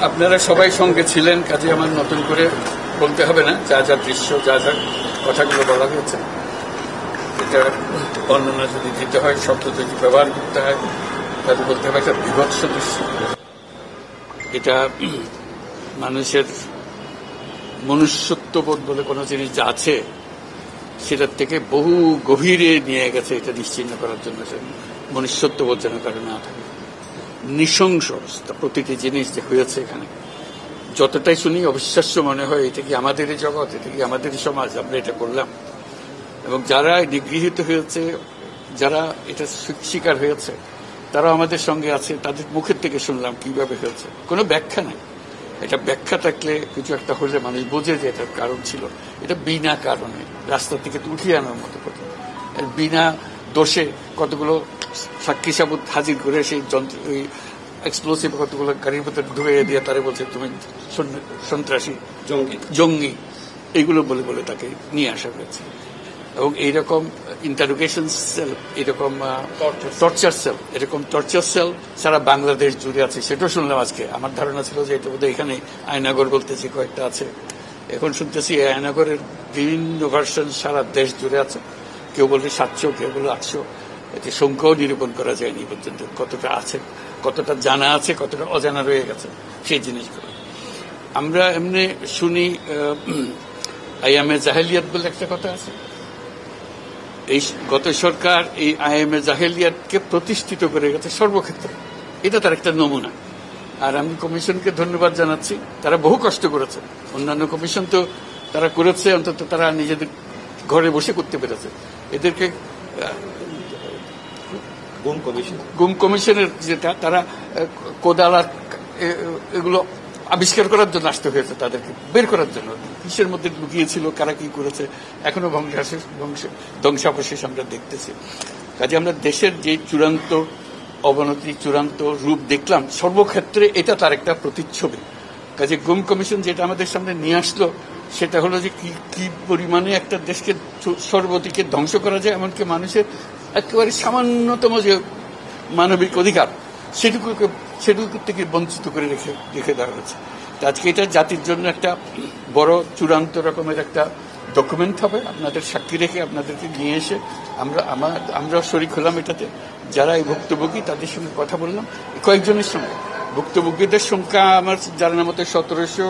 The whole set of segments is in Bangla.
আপনারা সবাই সঙ্গে ছিলেন, কাজে আমার নতুন করে বলতে হবে না। যা যা দৃশ্য, যা যা কথাগুলো বলা হয়েছে, এটা বর্ণনা যদি দিতে হয়, শব্দ যদি ব্যবহার করতে হয়, তাহলে বলতে হবে একটা বিভৎস দৃশ্য। এটা মানুষের মনুষ্যত্ববোধ বলে কোনো জিনিস যা আছে সেটার থেকে বহু গভীরে নিয়ে গেছে। এটা নিশ্চিহ্ন করার জন্য মনুষ্যত্ববোধ যেন কারো না থাকে। নৃশংস অবস্থা, প্রতিটি জিনিস যে হয়েছে এখানে যতটাই শুনি অবিশ্বাস্য মনে হয়। এটা কি আমাদেরই জগৎ, এটা কি আমাদেরই সমাজ, আমরা এটা করলাম? এবং যারা নিগৃহীত হয়েছে, যারা এটা শিকার হয়েছে, তারা আমাদের সঙ্গে আছে। তাদের মুখের থেকে শুনলাম কিভাবে হয়েছে। কোনো ব্যাখ্যা নাই। এটা ব্যাখ্যা থাকলে কিছু একটা হলে মানুষ বোঝে যে এটার কারণ ছিল। এটা বিনা কারণে রাস্তা থেকে উঠিয়ে আনার মতো কথা। বিনা দোষে কতগুলো সাক্ষী সাবুত হাজির করে সেই যন্ত্র, ওই এক্সপ্লোসিভ কতগুলো গাড়ির ভিতরে ঢুকিয়ে দিয়ে তারা বলছে তুমি সন্ত্রাসী, জঙ্গি, এইগুলো বলে বলে তাকে নিয়ে আসা হয়েছে। এবং এইরকম ইন্টারোগেশন সেল, এরকম টর্চার সেল, এরকম টর্চার সেল সারা বাংলাদেশ জুড়ে আছে। সেটাও শুনলাম আজকে। আমার ধারণা ছিল যে এটা বোধহয় এখানে আয়নাগর বলতেছি কয়েকটা আছে, এখন শুনতেছি আয়নাগরের বিভিন্ন ভার্সন সারা দেশ জুড়ে আছে। কেউ বলে 700, কেউ বলে 800। এতে সংখ্যাও নিরূপণ করা যায়নি পর্যন্ত। কতটা আছে, কতটা জানা আছে, কতটা অজানা রয়ে গেছে সেই জিনিসগুলো। আমরা এমনি শুনি আইএমএ জাহেলিয়াত বলে একটা কথা আছে। এই গত সরকার এই আইএমএ জাহেলিয়াতকে প্রতিষ্ঠিত করে গেছে সর্বক্ষেত্রে। এটা তার একটা নমুনা। আর আমি কমিশনকে ধন্যবাদ জানাচ্ছি, তারা বহু কষ্ট করেছে। অন্যান্য কমিশন তো তারা করেছে, অন্তত তারা নিজেদের ঘরে বসে করতে পেরেছে। এদেরকে গুম কমিশনের যেটা, তারা কোদাল আর এগুলো আবিষ্কার করার জন্য আসতে হয়েছে, তাদেরকে বের করার জন্য। কিসের মধ্যে লুকিয়েছিল, কারা কি করেছে, এখনো ধ্বংসাবশেষ আমরা দেখতেছি। কাজে আমরা দেশের যে চূড়ান্ত অবনতি, চূড়ান্ত রূপ দেখলাম সর্বক্ষেত্রে, এটা তার একটা প্রতিচ্ছবি। কাজে গুম কমিশন যেটা আমাদের সামনে নিয়ে আসলো, সেটা হলো যে কি পরিমাণে একটা দেশকে সর্বদিকে ধ্বংস করা যায়, এমনকি মানুষের একেবারে সামান্যতম যে মানবিক অধিকার সেটুকু থেকে বঞ্চিত করে রেখে দেওয়া হয়েছে। আজকে এটা জাতির জন্য একটা বড় চূড়ান্ত রকমের একটা ডকুমেন্ট হবে। আপনাদের সাক্ষী রেখে আপনাদেরকে নিয়ে এসে আমরা শরিক হলাম এটাতে। যারা এই ভুক্তভোগী তাদের সঙ্গে কথা বললাম, কয়েকজনের সঙ্গে। ভুক্তভোগীদের সংখ্যা আমার জানার মতো 1700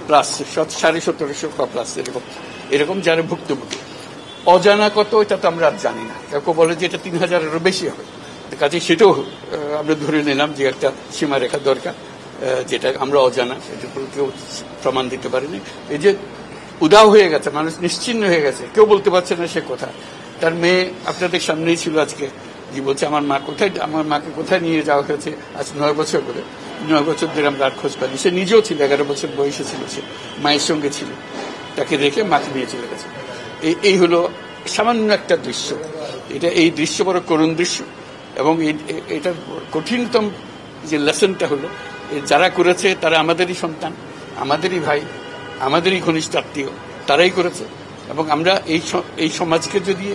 প্লাস, 1750 বা প্লাস, এরকম যারা ভুক্তভোগী। অজানা কত এটা তো আমরা জানি না। কেউ বলে যে এটা 3000-এরও বেশি হবে। কাজে সেটাও আমরা ধরে নিলাম যে একটা সীমারেখা দরকার, যেটা আমরা অজানা, এটা কেউ প্রমাণ দিতে পারেনি। এই যে উদাও হয়ে গেছে, মানুষ নিশ্চিহ্ন হয়ে গেছে, কেউ বলতে পারছে না সে কথা। তার মেয়ে আপনাদের সামনেই ছিল আজকে, যে বলছে আমার মাকে কোথায় নিয়ে যাওয়া হয়েছে আজ 9 বছর করে। 9 বছর ধরে আমরা আর খোঁজ পাইনি। সে নিজেও ছিল, 11 বছর বয়সে ছিল, সে মায়ের সঙ্গে ছিল, তাকে রেখে মাকে নিয়ে চলে গেছে। এই হলো সামান্য একটা দৃশ্য। এই দৃশ্য বড় করুণ দৃশ্য। এবং এটার কঠিনতম যে লেসনটা হলো, যারা করেছে তারা আমাদেরই সন্তান, আমাদেরই ভাই, আমাদেরই ঘনিষ্ঠ আত্মীয়, তারাই করেছে। এবং আমরা এই সমাজকে যদি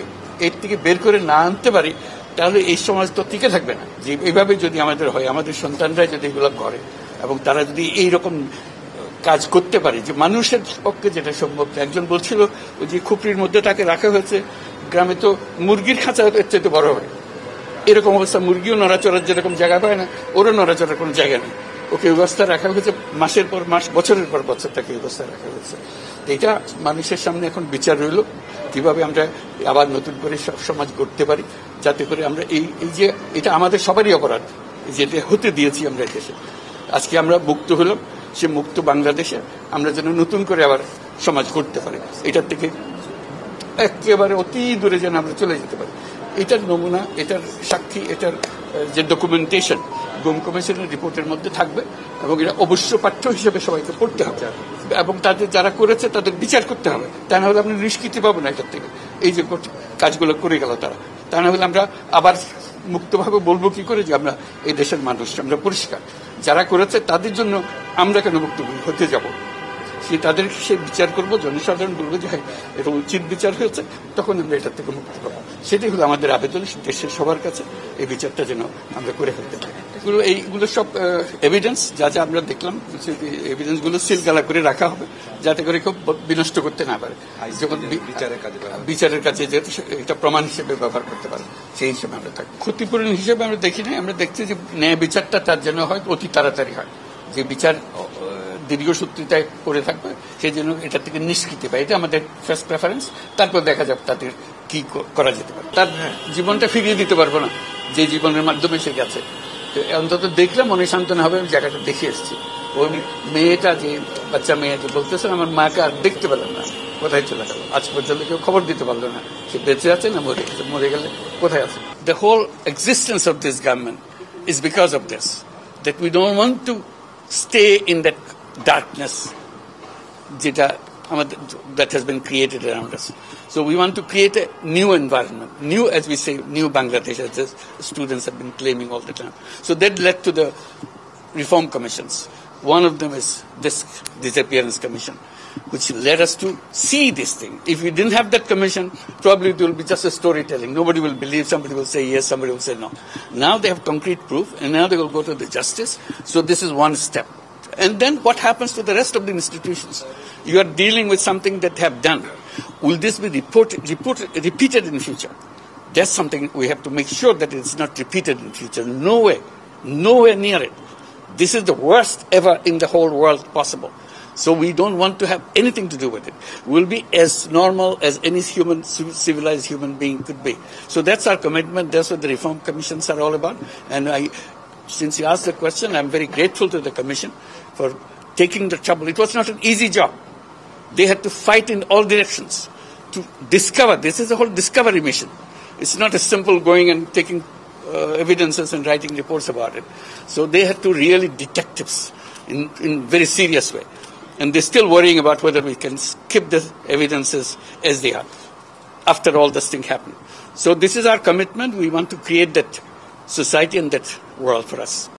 এর থেকে বের করে না আনতে পারি, তাহলে এই সমাজ তো টিকে থাকবে না। যে এইভাবে যদি আমাদের হয়, আমাদের সন্তানরাই যদি এগুলো করে, এবং তারা যদি এইরকম কাজ করতে পারে, যে মানুষের পক্ষে যেটা সম্ভব। একজন বলছিল ওই যে খুপড়ির মধ্যে তাকে রাখা হয়েছে, গ্রামে তো মুরগির খাঁচা এর চাইতে বড় হয়। এরকম অবস্থা, মুরগিও নড়াচড়ার যেরকম জায়গা পায় না, ওরও নড়াচড়ার কোনো জায়গা নেই। ওকে ব্যবস্থা রাখা হয়েছে, মাসের পর মাস, বছরের পর বছর তাকে ব্যবস্থা রাখা হয়েছে। এটা মানুষের সামনে এখন বিচার রইল, কিভাবে আমরা আবার নতুন করে সমাজ গড়তে পারি, যাতে করে আমরা এই যে এটা আমাদের সবারই অপরাধ, যেটা হতে দিয়েছি আমরা দেশে। আজকে আমরা মুক্ত হলাম, সে মুক্ত বাংলাদেশে আমরা যেন নতুন করে আবার সমাজ গড়তে পারি, এটার থেকে একেবারে অতি দূরে যেন আমরা চলে যেতে পারি। এটার নমুনা, এটার সাক্ষী, এটার যে ডকুমেন্টেশন গুম কমিশনের রিপোর্টের মধ্যে থাকবে, এবং এটা অবশ্য পাঠ্য হিসেবে সবাইকে পড়তে হবে, এবং তাদের যারা করেছে তাদের বিচার করতে হবে। তা না হলে আমরা নিষ্কৃতি পাবো না এটার থেকে। এই যে কাজগুলো করে গেল তারা, তা না হলে আমরা আবার মুক্তভাবে বলবো কি করে যে আমরা এই দেশের মানুষ, আমরা পরিষ্কার। যারা করেছে তাদের জন্য আমরা কেন মুক্তভোগী হতে যাব? তাদের সে বিচার করবো, জনসাধারণ বলবো যে হ্যাঁ এটা উচিত বিচার হয়েছে, তখন আমরা এটার থেকে মুক্তি পাবো। সেটাই হলো আমাদের আবেদন দেশের সবার কাছে, এই বিচারটা যেন আমরা করে ফেলতে পারি। এইগুলো সব এভিডেন্স যা যা আমরা দেখলাম, এভিডেন্স গুলো সিলগালা করে রাখা হবে যাতে করে কেউ বিনষ্ট করতে না পারে, যখন বিচারের কাছে যেহেতু এটা প্রমাণ হিসেবে ব্যবহার করতে পারে সেই হিসেবে আমরা থাকি। ক্ষতিপূরণ হিসেবে আমরা দেখি না, আমরা দেখছি যে ন্যায় বিচারটা তার জন্য হয় অতি তাড়াতাড়ি হয়, যে বিচার দীর্ঘসূত্রিতায় করে থাকবে সেই জন্য এটা থেকে নিষ্কৃতি পায়, এটা আমাদের ফার্স্ট প্রেফারেন্স। তারপর দেখা যাবে তাদের কি করা যেতে পারে। তার জীবনটা ফিরিয়ে দিতে পারবো না যে জীবনের মাধ্যমে সে গেছে, অন্তত দেখলে মনে সান্ত্বনা হবে। আমি জায়গাটা দেখে এসেছি। ওই মেয়েটা যে বাচ্চা মেয়ে যে বলতেছেন আমার মাকে আর দেখতে পেলাম না, কোথায় চলে গেল, আজ পর্যন্ত কেউ খবর দিতে পারলো না সে বেঁচে আছে না মরে গেছে, মরে গেলে কোথায় আছে। The whole existence of this government is because of this, that we don't want to stay in that darkness যেটা আমাদের that has been created around us. So we want to create a new environment, new, as we say, new Bangladesh, as the students have been claiming all the time. So that led to the reform commissions. One of them is this disappearance commission, which led us to see this thing. If we didn't have that commission, probably it will be just a storytelling. Nobody will believe, somebody will say yes, somebody will say no. Now they have concrete proof, and now they will go to the justice. So this is one step. And then what happens to the rest of the institutions? You are dealing with something that they have done. Will this be repeated in future? That's something we have to make sure that it's not repeated in future. No way. Nowhere near it. This is the worst ever in the whole world possible. So we don't want to have anything to do with it. We'll be as normal as any civilized human being could be. So that's our commitment. That's what the reform commissions are all about. And since you asked the question, I'm very grateful to the commission for taking the trouble. It was not an easy job. They had to fight in all directions to discover. This is a whole discovery mission. It's not as simple going and taking evidences and writing reports about it. So they had to really detectives in very serious way. And they're still worrying about whether we can keep the evidences as they are after all this thing happened. So this is our commitment. We want to create that society and that world for us.